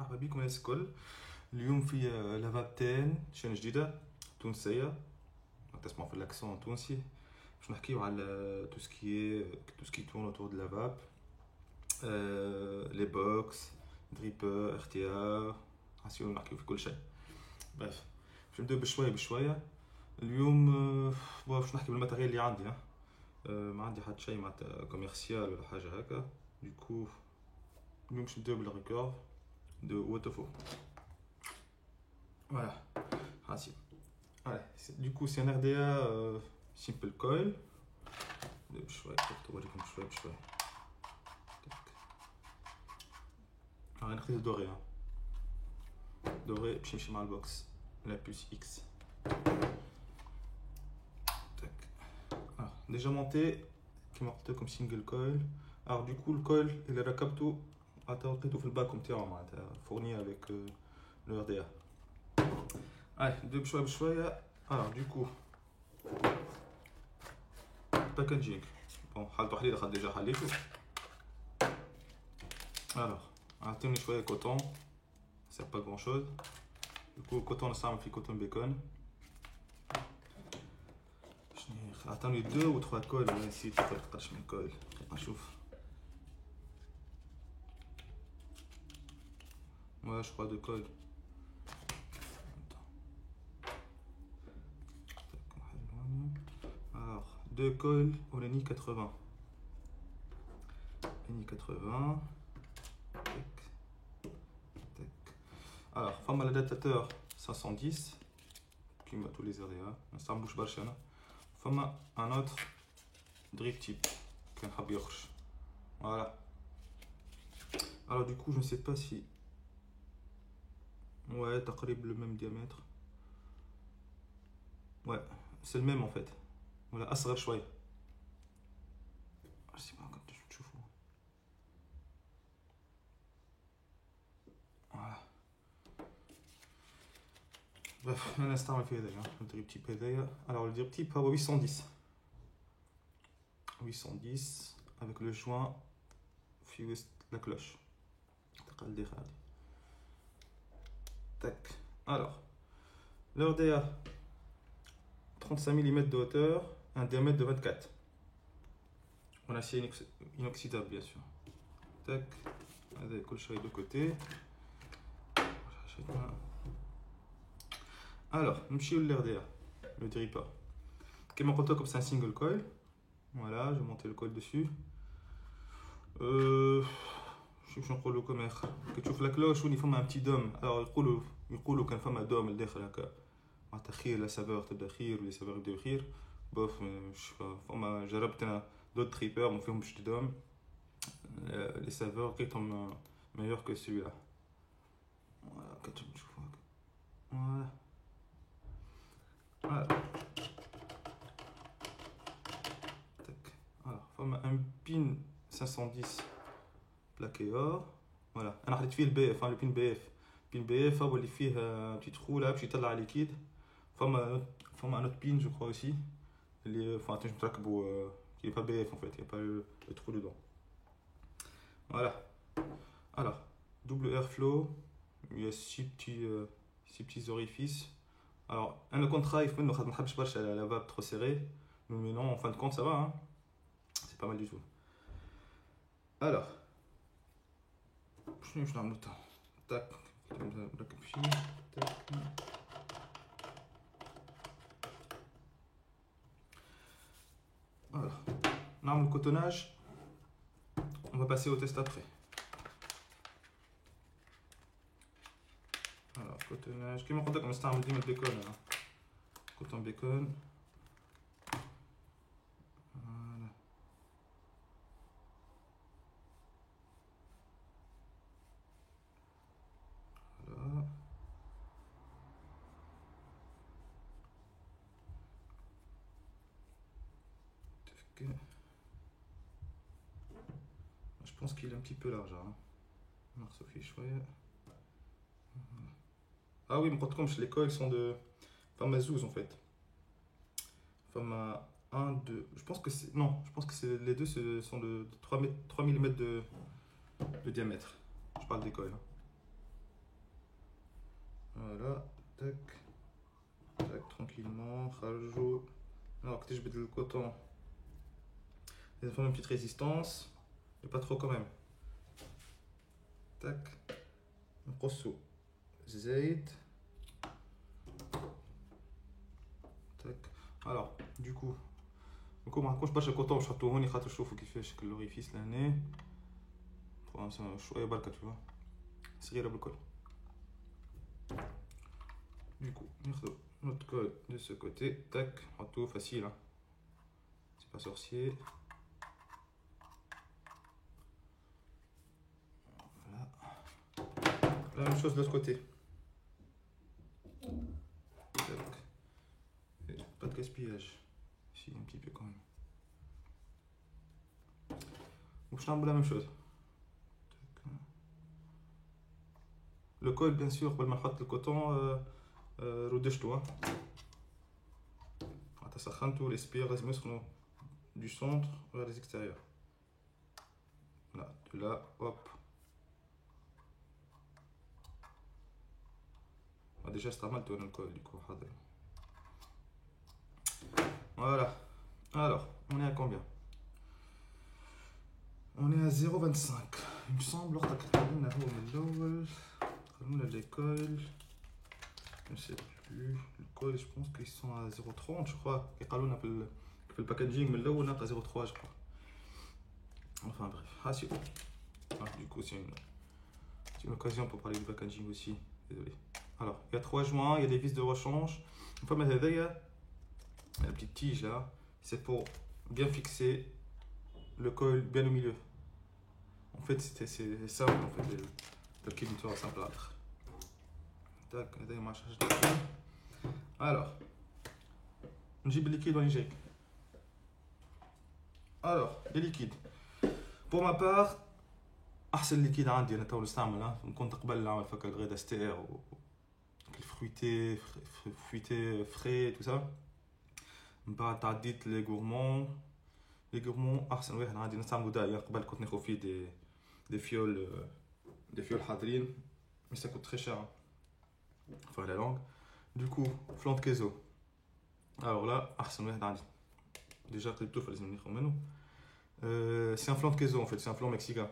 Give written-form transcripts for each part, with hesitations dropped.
مرحبا بكم الناس الكل. اليوم في لافابتين شين جديدة تونسية تسمع في الاكسون تونسي. باش نحكيو على تو سكي تورن اوتور دو لافاب، لي بوكس دريبر اختيار حاسيو نحكيو في كل شيء. بريف باش نبداو بشوية اليوم. باش نحكي بالماتيريال اللي عندي. ما عندي حد شيء معناتها كوميرسيال ولا حاجة هكا. دوكو اليوم باش نبداو بالريكورد de Waterfall. Voilà, facile. Allez, du coup c'est un RDA simple coil. بشوي توريكم بشوي. ناخذ دوري باش نمشي مع البوكس لا بوس X. Déjà monté كيما قلت لكم single coil. Alors du coup le coil اللي ركبته لقيته في الباك نتاعو معناتها فورني avec le RDA. Allez, نبداو بشويه. Alors du coup packaging. Bon, حالته حليله خد ديجا حليته. Alors عطيني شويه كوتون، c'est pas grand chose. Du coup كوتون نستعمل فيه كوتون بيكون. شنو عطاني 2 و 3 كول، نسيت قداش من كول. نشوف. Ouais, je crois 2 cols. Alors, 2 cols au Lenny 80. Lenny 80. Alors, femme l'adaptateur 510. Qui m'a tous les RDA. Ça me bouge pas chez nous. Femme un autre drift type. Qui a un voilà. Alors, du coup, je ne sais pas si. Ouais, تقريبا le même diamètre. Ouais, c'est le même en fait. Voilà, أصغر شوية. Je sais pas comme tu تشوفوا. Voilà. Bref, أنا نستعمل في هذايا، le drip type هذايا. Alors le drip type هو 810. 810 avec le joint في وسط la cloche. تقلدي هذه. Tac. Alors, le RDA 35 mm de hauteur, un diamètre de 24. En acier inoxydable bien sûr. Tac. Avec le chat de côté. Alors, nous le RDA, le dripper. Comme on comme c'est un single coil. Voilà, je vais monter le coil dessus. شوف شنو نقولوا لكم يا اخي. كتشوف لا كلوش وني فما ان بتي دوم. alors يقولوا كان فما دوم لداخل هكا معناتها خير، لا سافور تبدا خير ولا سافور يبداو خير. بوف مش فما جربت انا دوت تريبر ما فيهمش دوم. لي سافور لقيتهم ميور كو سويلا. فوالا كتشوفوا هكا. فوالا تاك. فما ان بين 510 plaqué or. Voilà, انا حطيت فيه البي اف، البين بي اف. بين بي اف هو اللي فيه بتي ترو là باش يطلع ليكيد. فما un autre pin je crois aussi اللي enfin تنجم تركبوا qui est pas BF en fait, il y a pas le trou dedans. Voilà. Alors, double airflow, il y a 6 petits orifices. Alors, un contrat il faut ما نحبش برشا la vape trop serrée. Mais non, en fin de compte ça va hein. C'est pas mal du tout. Alors, شنو باش نعملو تا تاك نركب فيه تاك. Voilà, نعمل cotonnage. On va passer au test après. Alors cotonnage كيما قلت لكم نستعمل ديما البيكون. كوتون بيكون. Je pense qu'il est un petit peu large. Sophie chouette. Ah oui, mais quand comme les coils sont de Fama 12 en fait. Fama 1, 2. Je pense que c'est. Non, je pense que les deux sont de 3 mm de diamètre. Je parle des coils. Voilà, tac, tac, tranquillement, rajoute. Alors que je mets le coton, il y a une petite résistance, mais pas trop quand même. Tac, نقصو زيت. tac. Alors, du coup ما نحكوش برشا كوطون باش نحطو هوني خاطر شوفوا كيفاش شكل لوريفيس لهنا شويه بركه تشوفوا صغيره بالكل. Du coup, ناخذو notre col de ce côté, tac, نحطوه facile, hein. C'est pas sorcier. Voilà. La même chose de l'autre côté. Tac. Et pas de gaspillage. Si, un petit peu quand même. Donc je t'envoie la même chose. Tac. Le col, bien sûr, pour le le coton, ردشتو. حتى سخنتو les spires لازم يسخنوا du centre vers les extérieurs. Là, de là, hop. Déjà استعملته انا الكل du coup حاضر. Voilà. Alors, on est à combien? On est à 0,25. Il me semble لقطة كتقولنا هو من الأول قالونا l'école. Je ne sais plus. Le col, je pense qu'ils sont à 0,30 je crois. Et قالونا في الباكاجينج من الأول نلقى 0,3 je crois. Enfin bref, ah c'est bon. Ah, du coup c'est une occasion pour parler du packaging aussi. Désolé. Alors, il y a 3 joints, il y a des vis de rechange. Une fois mettre la petite tige là, c'est pour bien fixer le col bien au milieu. En fait, c'est simple en fait, le kilitoire simple à l'autre. Tac, alors, نجيب liquide ونجيك. Alors, les liquides. Pour ma part, احسن liquide عندي انا تو نستعمل كنت قبل نعمل فك الغدا ستير fruité frais tout ça. من بعد تعديت لي غورمون احسن واحد عندي نستعملو دايما. قبل كنت ناخذ فيه دي فيول حاضرين mais ça coûte très cher, hein. Enfin la langue. Du coup, flan de queso. Alors là, احسن واحد عندي. Déjà قلبتو فلازم ناخذ منه. C'est un flan de queso en fait, c'est un flan mexicain.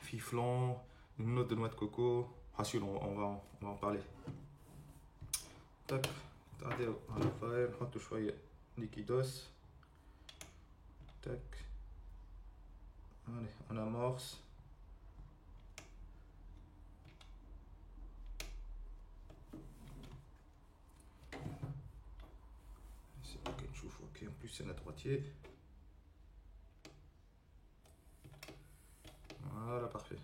Fiflan, une note de noix de coco. Rassurez, on va en parler. Tac, attendez, on va faire un peu de liquidos. Tac. Allez, on amorce. C'est ok, ok, en plus c'est la droitier. Voilà, parfait.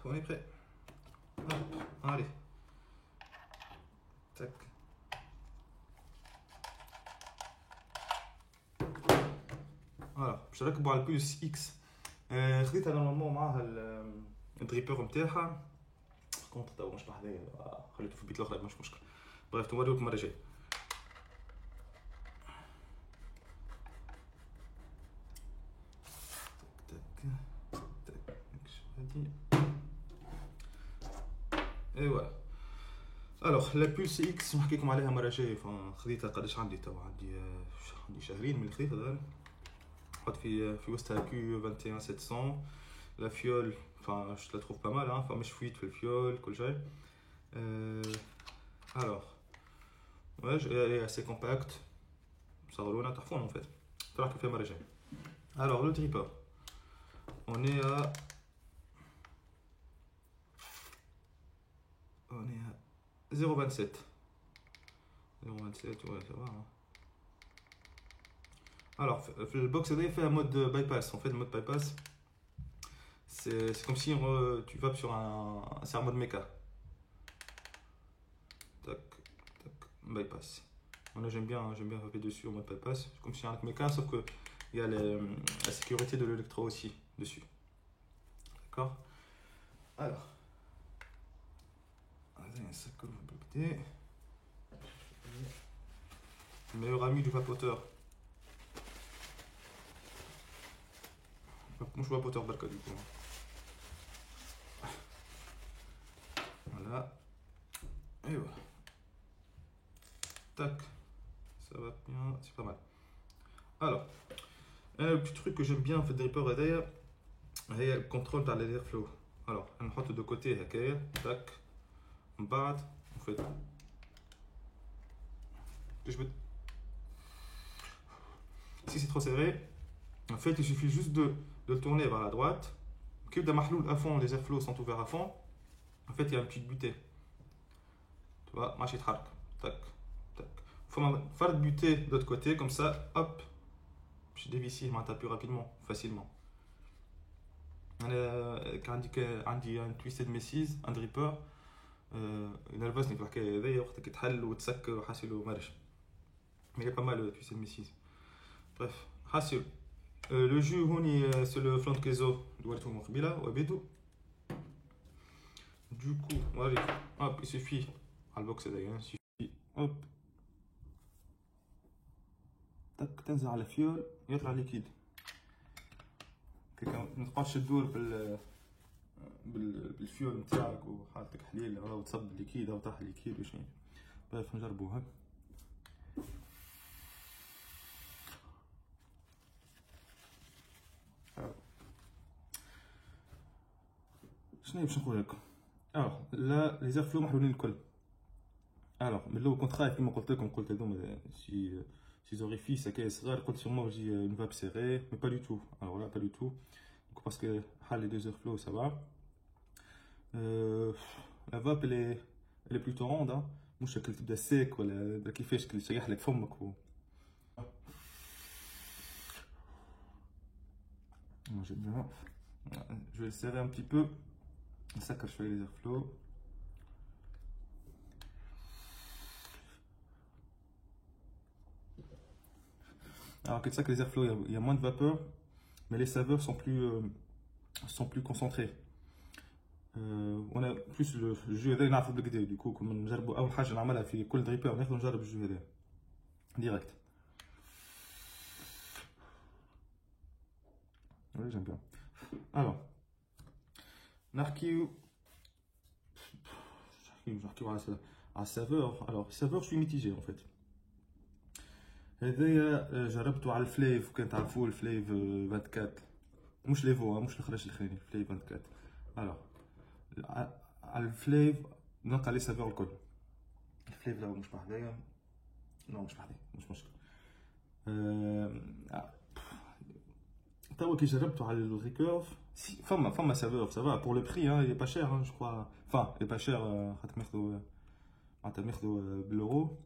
On est prêt. Hop, allez. Tac. Voilà, باش نركبو على البولس اكس. خديتها نورمالمون معاها الدريبور نتاعها. كونت تو مش بحذايا خليته في البيت الاخر مش مشكل. بريف نوريكم المره الجايه. Et voilà. Alors la pulse X نحكيكم عليها مرة جاية. خديتها قداش عندي تو عندي شهرين من خديتها دار. نحط في وسطها Q 21700. La fiole, enfin je la trouve pas mal, hein. Enfin مش فويت في الفيول كل شيء. Alors ouais, elle est assez compacte. Ça roule تحفون en fait. تراك فيها مرة جاية. Alors le tripod. On est à 0,27. 0,27, ouais, ça va. Hein. Alors, le box AD fait un mode bypass. En fait, le mode bypass, c'est comme si tu vas sur c'est un mode méca. Tac, tac, bypass. Moi, j'aime bien taper dessus en mode bypass. C'est comme si un méca, sauf que il y a la sécurité de l'électro aussi dessus. D'accord. Alors. Ça colle un peu côté. Le meilleur ami du vapoteur. مش vapoteur بركة du coup. voilà. Et voilà. Tac. Ça va bien, c'est pas mal. Alors, un petit truc que j'aime bien في الدريبر هذايا هي الكونترول تاع الاير فلو. alors نحطه دو كوتي هكايا تاك من بعد نفيت تجبد. Si c'est trop serré, en fait il suffit juste de le tourner vers la droite. Qu'il y a mahloul à fond, les airflows sont ouverts à fond. En fait il y a une petite butée. Tu vois, ماشي يتحرك. Tac, tac. Faut faire buter de l'autre côté comme ça, hop. Je dévisse plus rapidement, facilement. Quand on dit un twisted messes, un dripper, nervous n'est pas que d'ailleurs tu تحل وتسكر وحاسل ومرش. Mais il y a pas mal de twisted messes. Bref, حاسل. Le jus هوني c'est le flanc queso دوارتهم قبيله وبيدو. Du coup, voilà, hop, il suffit على البوكس هذايا il suffit hop. تك تنزع على الفيول يطلع ليكيد. ما تبقاش تدور بالفيول نتاعك وحالتك حليل او تصب الليكيد او طاح الليكيد وشنو. باش نجربوها. شنو باش نقول لكم. لا لي زيرفلو محلولين الكل. من الاول كنت خايف كيما قلت لكم، قلت هذوما ces orifices هكايا صغار، قلت sûrement يجي une vape serrée, mais pas du tout. Alors là pas du tout. Donc parce que les deux airflows ça va. La vape elle est plutôt ronde hein. مش شكل تبدا سيك ولا كيفاش تشيح لك فمك Moi j'aime bien. Je vais le serrer un petit peu. Ça quand je fais les airflows. Alors que ça que les airflows il y a moins de vapeur, mais les saveurs sont plus concentrées. On a plus le jus هذا نعرفو بالكدا. Du coup كنا نجربوا اول حاجه نعملها في كل دريبر ناخذ نجرب الجو هذا direct. Oui, j'aime bien. Alors, نحكيو على saveur. Alors, saveur, je suis mitigé en fait. هذايا جربته على الفليف، وكان تعرفوا الفليف 24 مش ليفو مش الخرج الخيري، فليف 24. alors على الفليف نلقى لي سافور الكل. الفليف لا مش بحذايا، نو مش بحذايا مش مشكل. توا كي جربته على الريكيرف فما سافور سافا بور لو بري hein, il est pas cher hein, je crois. Enfin il est pas cher خاطر ماخذو بالاورو.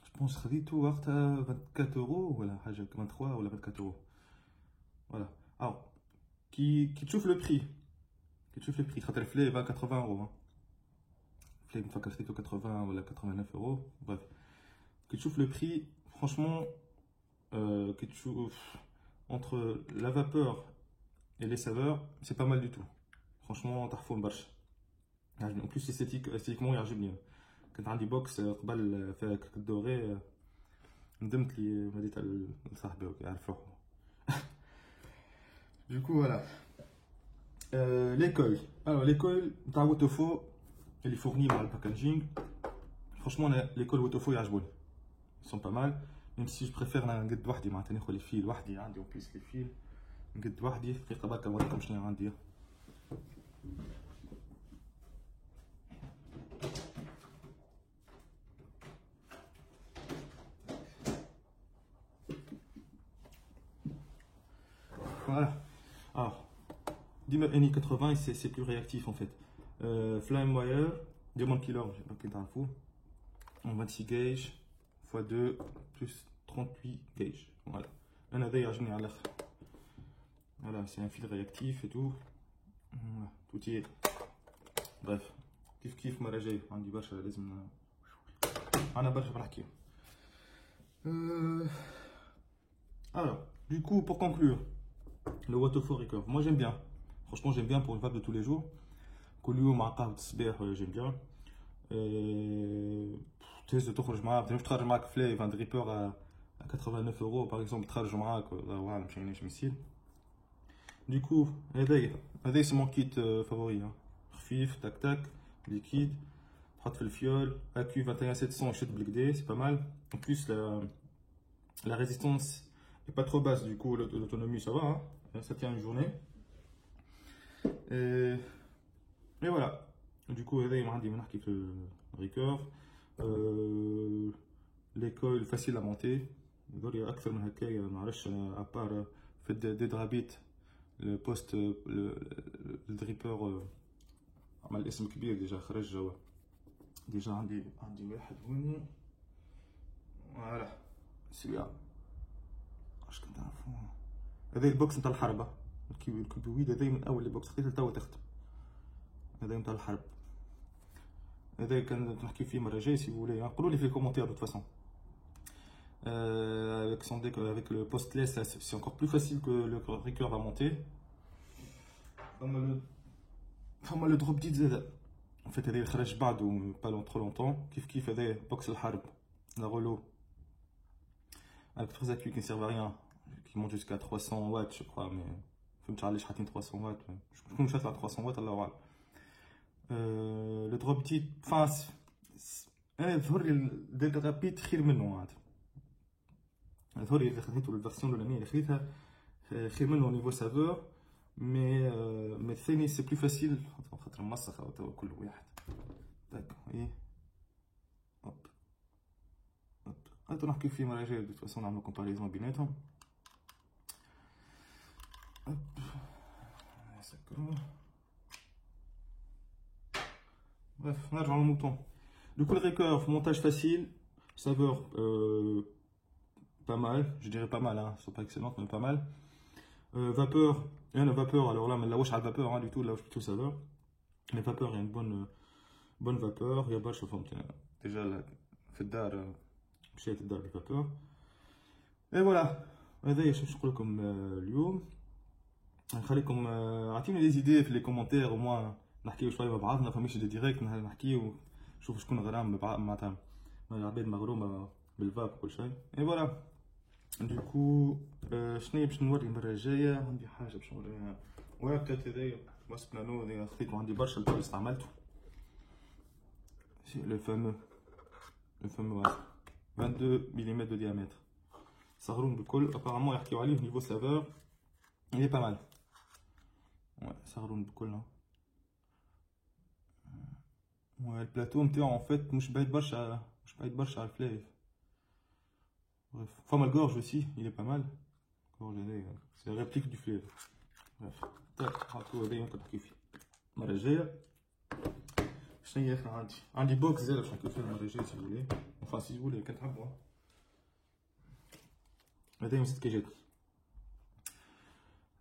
je pense خذيته وقتها 24 اورو ولا حاجه 23 ولا 24 اورو. voilà. alors كي تشوف لو بري، خاطر الفليف 80 اورو. الفليف نفكر خذيته 80 ولا 89 اورو. bref كي تشوف لو بري franchement كي تشوف entre la vapeur et les saveurs, c'est pas mal du tout. Franchement, تحفون برشا. En plus, esthétiquement, يعجبني. كنت عندي بوكس قبل فيها كرك دوري، ندمت لي مديتها لصاحبي يعرف روحو. Du coup, voilà. Les coils. Alors, les coils, تاع Wotofo, اللي fournis par le packaging. Franchement, les coils Wotofo يعجبوني. Ils sont pas mal. Même si je préfère نقد وحدي معناتها ناخذ الفيل وحدي، عندي اون بليس الفيل نقد وحدي. دقيقة برك نوريكم شنو عندي. Voilà. Alors, Dimmer NI 80 c'est plus réactif en fait. Flame Wire, Diamond Killer, je sais pas quel info. En 26 gauge x2 plus 38 gauge. Voilà. انا هذا يعجبني على الاخر. Voilà, c'est un fil réactif et tout. Voilà, tout y est. Bref, كيف مرة جاي عندي برشا لازم انا برشا بنحكي. Alors, du coup, pour conclure, le Wotofo Recurve, moi j'aime bien. Franchement, j'aime bien pour une vape de tous les jours. كل مع قهوة الصباح j'aime bien. تهز تخرج معاه، باش تخرج معاك فليف un dripper à 89 euros par exemple، تخرج معاك الله أعلم شنو يصير. Du coup, هذايا c'est mon kit favori. خفيف تاك تاك liquide. تحط في الفيول AQ 21700 يشد بالكدا c'est pas mal. En plus la résistance est pas trop basse, du coup l'autonomie ça va, hein. Ça tient une journée. Et voilà. Du coup هذا عندي من نحكي في الريكور. Les coils faciles à monter. ضروري اكثر من هكايا ما نعرفش انا ابار في دي درابيت البوست الدريبور عمل اسم كبير ديجا خرج جوا ديجا عندي واحد هوني فوالا سيا واش كنت نعرفو هذا البوكس نتاع الحربة الكيبويد هذا من اول البوكس خديته لتوا تخدم هذا نتاع الحرب هذا كان نحكي فيه مرة جاي سي فولي قولوا لي في الكومونتير دو فاسون. Avec le postless, c'est encore plus facile que le Recur va monter. Comme le drop dit, en fait, elle est خرج بعده pas trop longtemps. كيف هذا box الحرب la Relo avec 3 AQ qui ne servent à rien, qui montent jusqu'à 300 watts je crois, mais فهمت علاش حاطين 300 watts شكون شاف على 300 watts الله اعلم. le drop dit enfin انا ظهر لي الدرابيت خير منه عاد ظهر لي اللي خديته الفيرسيون الاولانيه اللي خديتها خير منه نيفو سافور مي الثاني سي بلو فاسيل خاطر مسخ كل واحد داك اي هوب هاتو نحكي فيه مرة جاية دو فاسون نعملو كومباريزون بيناتهم. هوب نسكرو bref نرجعو للموطون. Du coup le Recur montage facile, saveur pas mal, je dirais pas mal, hein, c'est pas excellente mais pas mal. Vapeur, il y a une vapeur, alors là, mais là où je suis à la vapeur, hein, du tout, là où je suis plutôt saveur. Les vapeurs, il y a une bonne vapeur, il y a pas de chauffant, déjà, fait d'art, j'ai fait d'art de vapeur. Et voilà, je crois comme اليوم نخليكم اعطيني des idées في les commentaires au moins نحكيو شوية مع بعضنا فماشي دي ديريكت نحكيو شوف شكون غرام معناتها العباد مغرومة بالفاب وكل شيء. اي فوالا دو كو شنو باش نوري المره الجايه عندي حاجه باش نوريها واه بتات هذايا واسب نانو هذايا خديته عندي برشا الكل استعملته لو فامو 22 ملم de diamètre صغرون بالكل ابارامون يحكيو عليه نيفو سافور il est pas mal صغرون بالكل البلاتو نتاعو en fait مش بعيد برشا على الفلايف. Bref, enfin, le gorge aussi, il est pas mal. C'est la réplique du fleuve. Bref, tac, on va voir كيف المرة الجاية. شنو هي اخنا عندي بوكس زاد باش نحكيو فيه المرة الجاية سي فولي. Enfin si vous voulez كتحبوا. هذايا من 6 كيجات.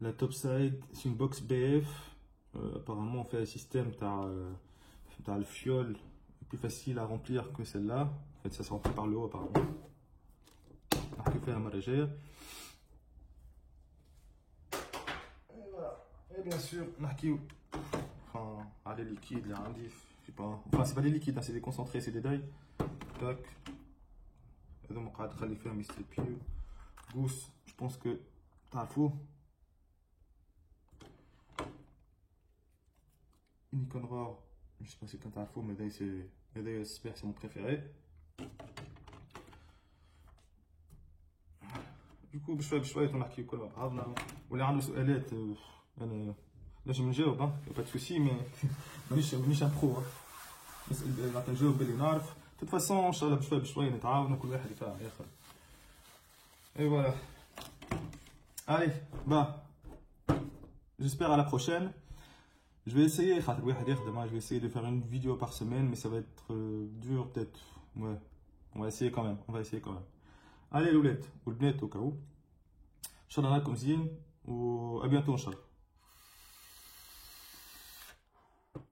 La top side, c'est une box BF. Apparemment on fait un système t'as le fiole plus facile à remplir que celle-là. En fait ça se remplit par le haut apparemment. نحكي فيها مرة جاية. Et bien sûr نحكيو على الliquide اللي عندي je sais pas enfin c'est pas des liquides c'est des concentrés c'est des dailles tac هذوما قاعد نخلي فيهم يستريبيو بوس je pense que تعرفوه Nikon Roar je sais pas si كنت تعرفوه mais هذايا السباح c'est mon préféré. Du coup بشوية نحكيو كل مع بعضنا واللي عنده سؤالات انا نجم نجاوب با دو سوسي مي مانيش ان برو نسال معناتها نجاوب باللي نعرف de toute façon ان شاء الله بشوية نتعاونوا كل واحد يفهم الاخر. اي فوالا allez bah j'espère à la prochaine. Je vais essayer خاطر واحد يخدم je vais essayer de faire une vidéo par semaine mais ça va être dur peut-être ouais on va essayer quand même. Allez الولاد والبنات au cas où ان شاء الله راكم زين و à bientôt ان شاء الله.